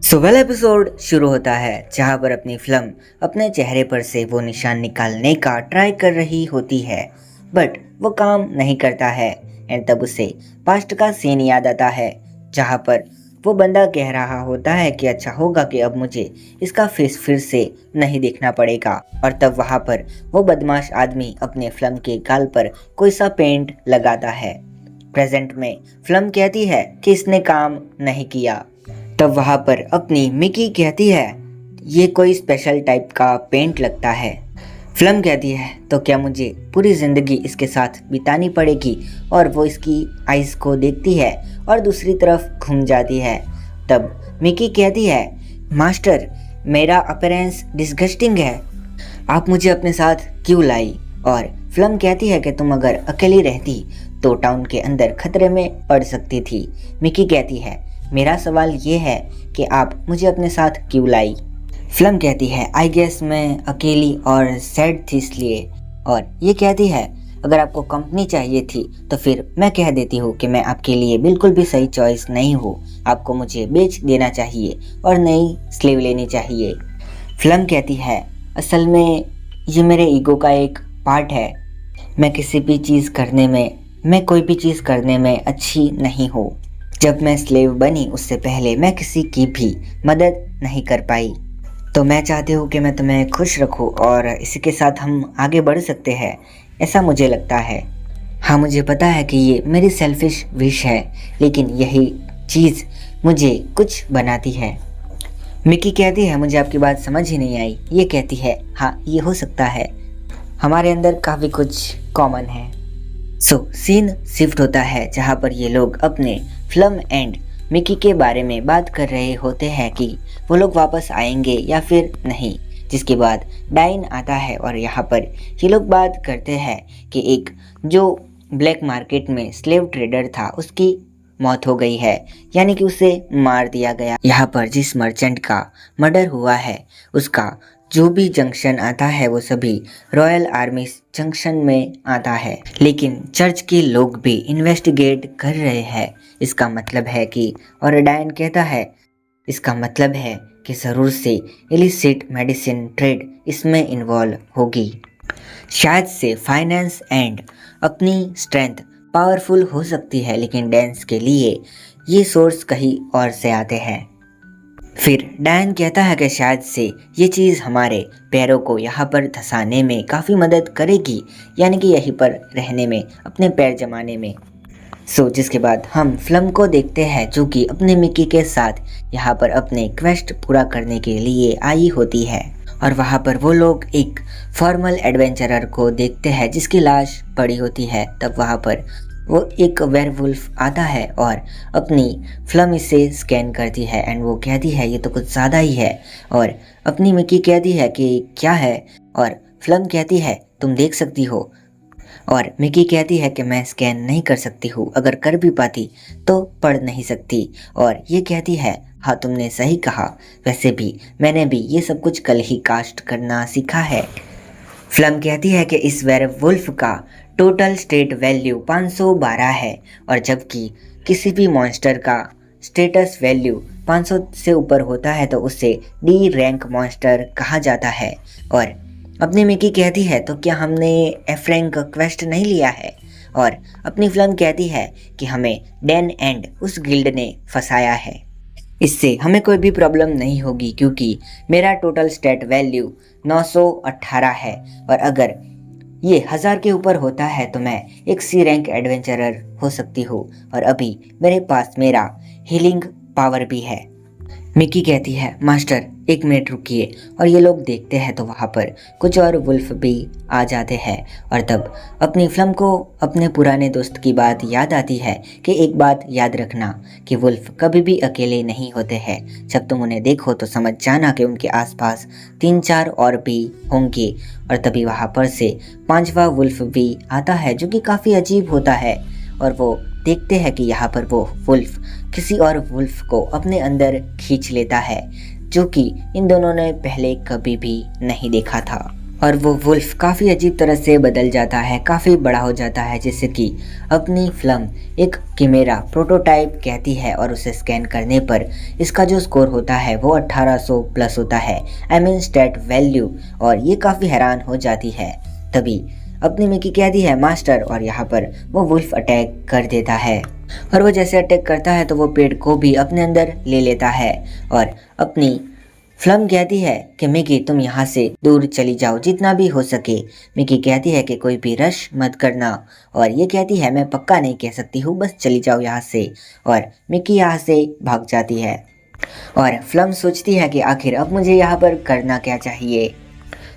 Well episode शुरू होता है जहां पर अपनी फिल्म अपने चेहरे पर से वो निशान निकालने का ट्राई कर रही होती है, बट वो काम नहीं करता है। एंड तब उसे पास्ट का सीन याद आता है जहां पर वो बंदा कह रहा होता है कि अच्छा होगा कि अब मुझे इसका फेस फिर से नहीं देखना पड़ेगा। और तब वहां पर वो बदमाश आदमी अपने फिल्म के गाल पर कोई सा पेंट लगाता है। प्रेजेंट में फिल्म कहती है कि इसने काम नहीं किया। तब वहां पर अपनी मिकी कहती है ये कोई स्पेशल टाइप का पेंट लगता है। फिल्म कहती है तो क्या मुझे पूरी ज़िंदगी इसके साथ बितानी पड़ेगी। और वो इसकी आइज़ को देखती है और दूसरी तरफ घूम जाती है। तब मिकी कहती है मास्टर, मेरा अपीयरेंस डिस्गस्टिंग है, आप मुझे अपने साथ क्यों लाई। और फिल्म कहती है कि तुम अगर अकेली रहती तो टाउन के अंदर खतरे में पड़ सकती थी। मिकी कहती है मेरा सवाल ये है कि आप मुझे अपने साथ क्यों लाई। फिल्म कहती है आई गेस मैं अकेली और सैड थी इसलिए। और ये कहती है अगर आपको कंपनी चाहिए थी तो फिर मैं कह देती हूँ कि मैं आपके लिए बिल्कुल भी सही चॉइस नहीं हूँ, आपको मुझे बेच देना चाहिए और नई स्लेव लेनी चाहिए। फिल्म कहती है असल में ये मेरे ईगो का एक पार्ट है, मैं कोई भी चीज़ करने में अच्छी नहीं हूँ। जब मैं स्लेव बनी उससे पहले मैं किसी की भी मदद नहीं कर पाई, तो मैं चाहती हूँ कि मैं तुम्हें खुश रखूँ और इसी के साथ हम आगे बढ़ सकते हैं, ऐसा मुझे लगता है। हाँ, मुझे पता है कि ये मेरी सेल्फिश विश है, लेकिन यही चीज़ मुझे कुछ बनाती है। मिकी कहती है मुझे आपकी बात समझ ही नहीं आई। ये कहती है हाँ ये हो सकता है, हमारे अंदर काफ़ी कुछ कॉमन है। सीन शिफ्ट होता है जहाँ पर ये लोग अपने फिल्म एंड मिकी के बारे में बात कर रहे होते हैं कि वो लोग वापस आएंगे या फिर नहीं। जिसके बाद डाइन आता है और यहाँ पर ये लोग बात करते हैं कि एक जो ब्लैक मार्केट में स्लेव ट्रेडर था उसकी मौत हो गई है, यानी कि उसे मार दिया गया। यहाँ पर जिस मर्चेंट का मर्डर हुआ है उसका जो भी जंक्शन आता है वो सभी रॉयल आर्मी जंक्शन में आता है, लेकिन चर्च के लोग भी इन्वेस्टिगेट कर रहे हैं। इसका मतलब है कि और डायन कहता है इसका मतलब है कि ज़रूर से इलिसिट मेडिसिन ट्रेड इसमें इन्वॉल्व होगी। शायद से फाइनेंस एंड अपनी स्ट्रेंथ पावरफुल हो सकती है, लेकिन डांस के लिए ये सोर्स कहीं और से आते हैं। फिर डायन कहता है कि शायद से ये चीज़ हमारे पैरों को यहाँ पर धंसाने में काफ़ी मदद करेगी, यानी कि यहीं पर रहने में, अपने पैर जमाने में। जिसके बाद हम फिल्म को देखते हैं जो कि अपने मिकी के साथ यहाँ पर अपने क्वेस्ट पूरा करने के लिए आई होती है। और वहाँ पर वो लोग एक फॉर्मल एडवेंचरर को देखते हैं जिसकी लाश पड़ी होती है। तब वहाँ पर वो एक वेयरवुल्फ आता है और अपनी फिल्म इसे स्कैन करती है एंड वो कहती है ये तो कुछ ज़्यादा ही है। और अपनी मिकी कहती है कि क्या है, और फिल्म कहती है तुम देख सकती हो। और मिकी कहती है कि मैं स्कैन नहीं कर सकती हूँ, अगर कर भी पाती तो पढ़ नहीं सकती। और ये कहती है हाँ तुमने सही कहा, वैसे भी मैंने भी ये सब कुछ कल ही कास्ट करना सीखा है। फिल्म कहती है कि इस वेयरवुल्फ का टोटल स्टेट वैल्यू 512 है, और जबकि किसी भी मॉन्स्टर का स्टेटस वैल्यू 500 से ऊपर होता है तो उसे डी रैंक मॉन्स्टर कहा जाता है। और अपनी मिकी कहती है तो क्या हमने एफ रैंक क्वेस्ट नहीं लिया है। और अपनी फिल्म कहती है कि हमें डैन एंड उस गिल्ड ने फंसाया है, इससे हमें कोई भी प्रॉब्लम नहीं होगी क्योंकि मेरा टोटल स्टेट वैल्यू 918 है, और अगर ये 1000 के ऊपर होता है तो मैं एक सी रैंक एडवेंचरर हो सकती हूँ, और अभी मेरे पास मेरा हीलिंग पावर भी है। मिकी कहती है मास्टर 1 मिनट रुकिए, और ये लोग देखते हैं तो वहाँ पर कुछ और वुल्फ भी आ जाते हैं। और तब अपनी फिल्म को अपने पुराने दोस्त की बात याद आती है कि एक बात याद रखना कि वुल्फ कभी भी अकेले नहीं होते हैं, जब तुम उन्हें देखो तो समझ जाना कि उनके आसपास 3-4 और भी होंगे। और तभी वहाँ पर से 5वां वुल्फ भी आता है जो कि काफ़ी अजीब होता है, और वो देखते हैं कि यहाँ पर वो वुल्फ किसी और वुल्फ को अपने अंदर खींच लेता है जो कि इन दोनों ने पहले कभी भी नहीं देखा था। और वो वुल्फ काफ़ी अजीब तरह से बदल जाता है, काफ़ी बड़ा हो जाता है, जैसे कि अपनी फिल्म एक किमेरा प्रोटोटाइप कहती है और उसे स्कैन करने पर इसका जो स्कोर होता है वो 1800 प्लस होता है, आई मीन स्टैट वैल्यू। और ये काफ़ी हैरान हो जाती है। तभी अपनी मिकी कहती है मास्टर, और यहाँ पर वो वुल्फ अटैक कर देता है। और वो जैसे अटैक करता है तो वो पेड़ को भी अपने अंदर ले लेता है। और अपनी फ्लम कहती है कि मिकी तुम यहाँ से दूर चली जाओ जितना भी हो सके। मिकी कहती है कि कोई भी रश मत करना, और ये कहती है मैं पक्का नहीं कह सकती हूँ, बस चली जाओ यहाँ से। और मिकी यहाँ से भाग जाती है और फ्लम सोचती है कि आखिर अब मुझे यहाँ पर करना क्या चाहिए।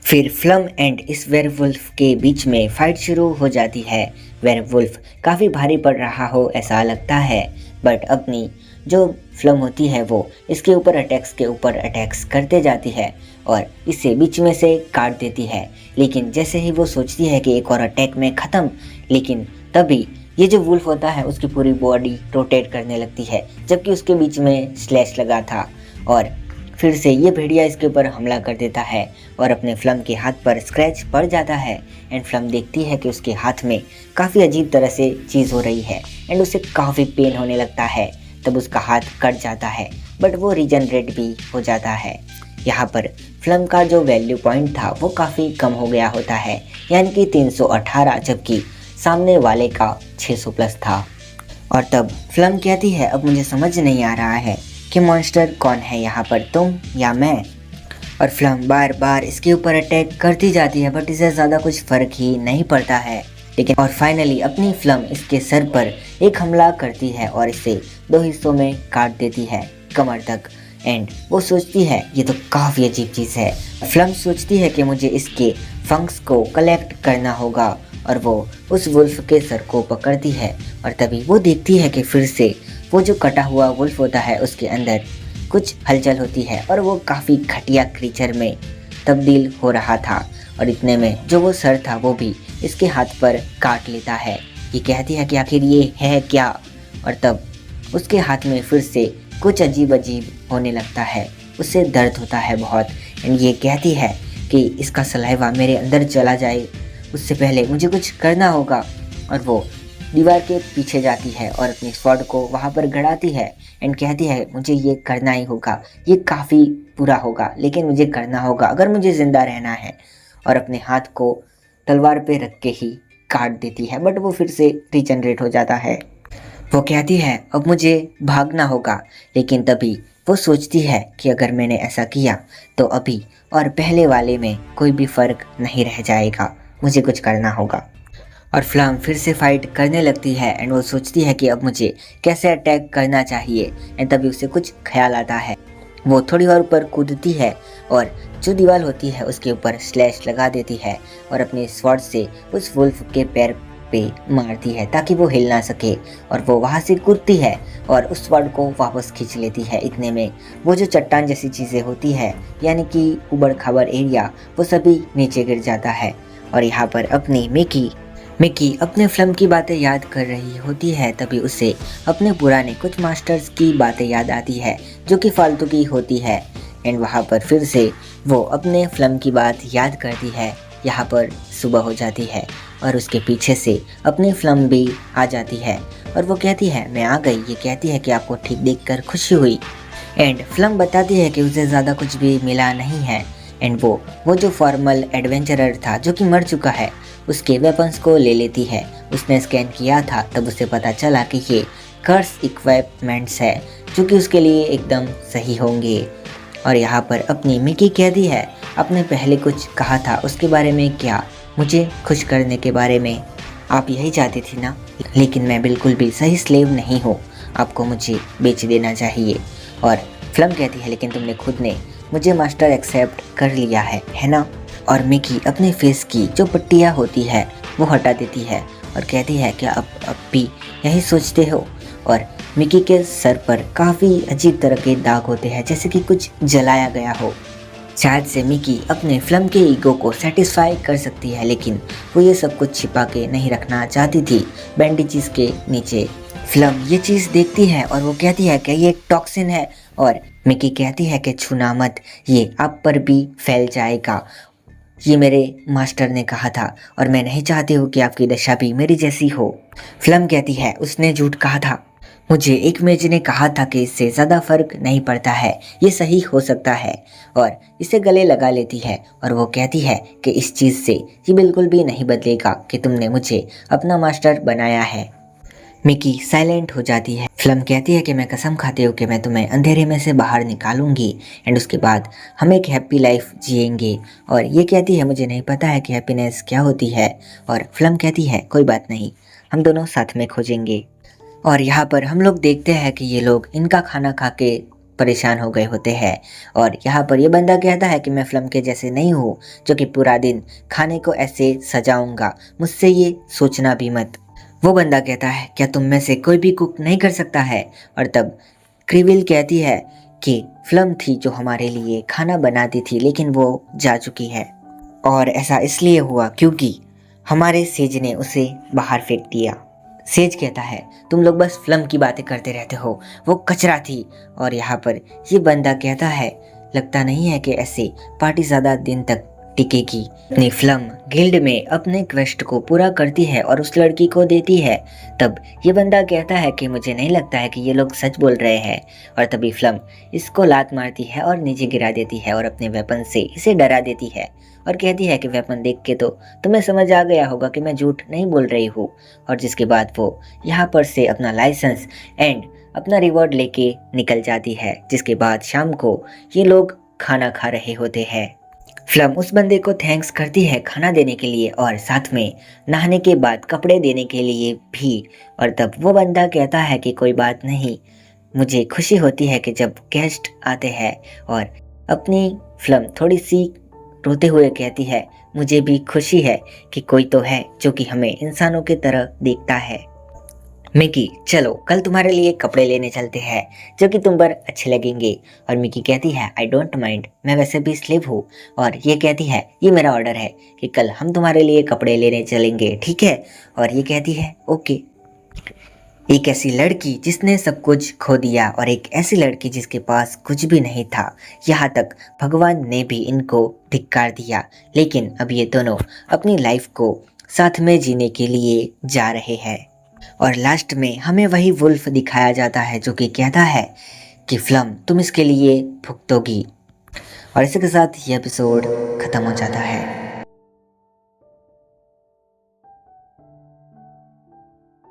फिर फ्लम एंड इस वेयरवुल्फ के बीच में फाइट शुरू हो जाती है। वेयरवुल्फ काफ़ी भारी पड़ रहा हो ऐसा लगता है, बट अपनी जो फ्लम होती है वो इसके ऊपर अटैक्स के ऊपर अटैक्स करते जाती है और इसे बीच में से काट देती है। लेकिन जैसे ही वो सोचती है कि एक और अटैक में ख़त्म, लेकिन तभी ये जो वुल्फ होता है उसकी पूरी बॉडी रोटेट करने लगती है, जबकि उसके बीच में स्लैश लगा था। और फिर से ये भेड़िया इसके ऊपर हमला कर देता है और अपने फ्लम के हाथ पर स्क्रैच पड़ जाता है। एंड फ्लम देखती है कि उसके हाथ में काफ़ी अजीब तरह से चीज़ हो रही है एंड उसे काफ़ी पेन होने लगता है। तब उसका हाथ कट जाता है, बट वो रीजनरेट भी हो जाता है। यहाँ पर फ्लम का जो वैल्यू पॉइंट था वो काफ़ी कम हो गया होता है, यानी कि 318, जबकि सामने वाले का 600 प्लस था। और तब फ्लम कहती है अब मुझे समझ नहीं आ रहा है कि मॉन्स्टर कौन है यहाँ पर, तुम या मैं। और फ्लम बार बार इसके ऊपर अटैक करती जाती है, बट इसे ज़्यादा कुछ फ़र्क ही नहीं पड़ता है। लेकिन और फाइनली अपनी फ्लम इसके सर पर एक हमला करती है और इसे 2 हिस्सों में काट देती है, कमर तक। एंड वो सोचती है ये तो काफ़ी अजीब चीज़ है। फ्लम सोचती है कि मुझे इसके फंक्स को कलेक्ट करना होगा, और वो उस वुल्फ के सर को पकड़ती है। और तभी वो देखती है कि फिर से वो जो कटा हुआ वुल्फ होता है उसके अंदर कुछ हलचल होती है और वो काफ़ी घटिया क्रीचर में तब्दील हो रहा था। और इतने में जो वो सर था वो भी इसके हाथ पर काट लेता है। ये कहती है कि आखिर ये है क्या। और तब उसके हाथ में फिर से कुछ अजीब अजीब होने लगता है, उससे दर्द होता है बहुत। एंड ये कहती है कि इसका सलाइवा मेरे अंदर चला जाए उससे पहले मुझे कुछ करना होगा। और वो दीवार के पीछे जाती है और अपनी स्वॉर्ड को वहाँ पर गड़ाती है एंड कहती है मुझे ये करना ही होगा, ये काफ़ी बुरा होगा लेकिन मुझे करना होगा अगर मुझे ज़िंदा रहना है। और अपने हाथ को तलवार पे रख के ही काट देती है, बट वो फिर से रीजनरेट हो जाता है। वो कहती है अब मुझे भागना होगा, लेकिन तभी वो सोचती है कि अगर मैंने ऐसा किया तो अभी और पहले वाले में कोई भी फ़र्क नहीं रह जाएगा, मुझे कुछ करना होगा। और फ्लम फिर से फाइट करने लगती है एंड वो सोचती है कि अब मुझे कैसे अटैक करना चाहिए। एंड तभी उसे कुछ ख्याल आता है, वो थोड़ी और ऊपर कूदती है और जो दीवार होती है उसके ऊपर स्लैश लगा देती है और अपने स्वॉर्ड से उस वुल्फ के पैर पे मारती है ताकि वो हिल ना सके। और वो वहाँ से कूदती है और उस स्वॉर्ड को वापस खींच लेती है। इतने में वो जो चट्टान जैसी चीज़ें होती है, यानी कि उबड़ खाबड़ एरिया, वो सभी नीचे गिर जाता है। और यहाँ पर अपनी मिकी अपने फ्लम की बातें याद कर रही होती है। तभी उसे अपने पुराने कुछ मास्टर्स की बातें याद आती है जो कि फालतू की होती है। एंड वहाँ पर फिर से वो अपने फ्लम की बात याद करती है। यहाँ पर सुबह हो जाती है और उसके पीछे से अपनी फ्लम भी आ जाती है और वो कहती है मैं आ गई। ये कहती है कि आपको ठीक देखकर खुशी हुई। एंड फ्लम बताती है कि उसे ज़्यादा कुछ भी मिला नहीं है। एंड वो जो फॉर्मल एडवेंचरर था जो कि मर चुका है, उसके वेपन्स को ले लेती है। उसने स्कैन किया था, तब उसे पता चला कि ये कर्स इक्विपमेंट्स है जो कि उसके लिए एकदम सही होंगे। और यहाँ पर अपनी मिकी कहती है आपने पहले कुछ कहा था उसके बारे में, क्या मुझे खुश करने के बारे में? आप यही चाहती थी ना, लेकिन मैं बिल्कुल भी सही स्लेव नहीं हूँ, आपको मुझे बेच देना चाहिए। और फ्लम कहती है लेकिन तुमने खुद ने मुझे मास्टर एक्सेप्ट कर लिया है ना? और मिकी अपने फेस की जो पट्टियाँ होती है वो हटा देती है और कहती है क्या अब भी यही सोचते हो? और मिकी के सर पर काफ़ी अजीब तरह के दाग होते हैं, जैसे कि कुछ जलाया गया हो। शायद से मिकी अपने फ्लम के ईगो को सेटिस्फाई कर सकती है, लेकिन वो ये सब कुछ छिपा के नहीं रखना चाहती थी बैंडेजेस के नीचे। फ्लम ये चीज़ देखती है और वो कहती है कि ये एक टॉक्सिन है, और मिकी कहती है कि छूना मत, ये आप पर भी फैल जाएगा। ये मेरे मास्टर ने कहा था और मैं नहीं चाहती हूँ कि आपकी दशा भी मेरी जैसी हो। फिल्म कहती है उसने झूठ कहा था। मुझे एक मेज ने कहा था कि इससे ज़्यादा फर्क नहीं पड़ता है, ये सही हो सकता है, और इसे गले लगा लेती है और वो कहती है कि इस चीज़ से ये बिल्कुल भी नहीं बदलेगा कि तुमने मुझे अपना मास्टर बनाया है। मिकी साइलेंट हो जाती है। फिल्म कहती है कि मैं कसम खाती हूँ कि मैं तुम्हें अंधेरे में से बाहर निकालूंगी एंड उसके बाद हम एक हैप्पी लाइफ जिएंगे। और ये कहती है मुझे नहीं पता है कि हैप्पीनेस क्या होती है, और फिल्म कहती है कोई बात नहीं, हम दोनों साथ में खोजेंगे। और यहाँ पर हम लोग देखते हैं कि ये लोग इनका खाना खा के परेशान हो गए होते हैं, और यहाँ पर ये बंदा कहता है कि मैं फिल्म के जैसे नहीं हूँ जो कि पूरा दिन खाने को ऐसे सजाऊंगा, मुझसे ये सोचना भी मत। वो बंदा कहता है क्या तुम में से कोई भी कुक नहीं कर सकता है, और तब क्रिविल कहती है कि फिल्म थी जो हमारे लिए खाना बनाती थी लेकिन वो जा चुकी है, और ऐसा इसलिए हुआ क्योंकि हमारे सेज ने उसे बाहर फेंक दिया। सेज कहता है तुम लोग बस फिल्म की बातें करते रहते हो, वो कचरा थी। और यहाँ पर ये बंदा कहता है लगता नहीं है कि ऐसे पार्टी ज़्यादा दिन तक टिकेगी। अपनी फिल्म गिल्ड में अपने क्वेस्ट को पूरा करती है और उस लड़की को देती है। तब ये बंदा कहता है कि मुझे नहीं लगता है कि ये लोग सच बोल रहे हैं, और तभी फिल्म इसको लात मारती है और नीचे गिरा देती है और अपने वेपन से इसे डरा देती है और कहती है कि वेपन देख के तो तुम्हें समझ आ गया होगा कि मैं झूठ नहीं बोल रही हूँ। और जिसके बाद वो यहाँ पर से अपना लाइसेंस एंड अपना रिवॉर्ड लेके निकल जाती है। जिसके बाद शाम को ये लोग खाना खा रहे होते हैं। फिल्म उस बंदे को थैंक्स करती है खाना देने के लिए और साथ में नहाने के बाद कपड़े देने के लिए भी। और तब वो बंदा कहता है कि कोई बात नहीं, मुझे खुशी होती है कि जब गेस्ट आते हैं। और अपनी फिल्म थोड़ी सी रोते हुए कहती है मुझे भी खुशी है कि कोई तो है जो कि हमें इंसानों की तरह देखता है। मिकी चलो कल तुम्हारे लिए कपड़े लेने चलते हैं जो कि तुम पर अच्छे लगेंगे। और मिकी कहती है आई डोंट माइंड, मैं वैसे भी स्लेव हूँ। और ये कहती है ये मेरा ऑर्डर है कि कल हम तुम्हारे लिए कपड़े लेने चलेंगे, ठीक है। और ये कहती है ओके। एक ऐसी लड़की जिसने सब कुछ खो दिया और एक ऐसी लड़की जिसके पास कुछ भी नहीं था, यहाँ तक भगवान ने भी इनको धिक्कार दिया, लेकिन अब ये दोनों अपनी लाइफ को साथ में जीने के लिए जा रहे हैं। और लास्ट में हमें वही वुल्फ दिखाया जाता है जो कि कहता है कि फिल्म तुम इसके लिए भुगतोगी। और इसी के साथ ये एपिसोड ख़त्म हो जाता है।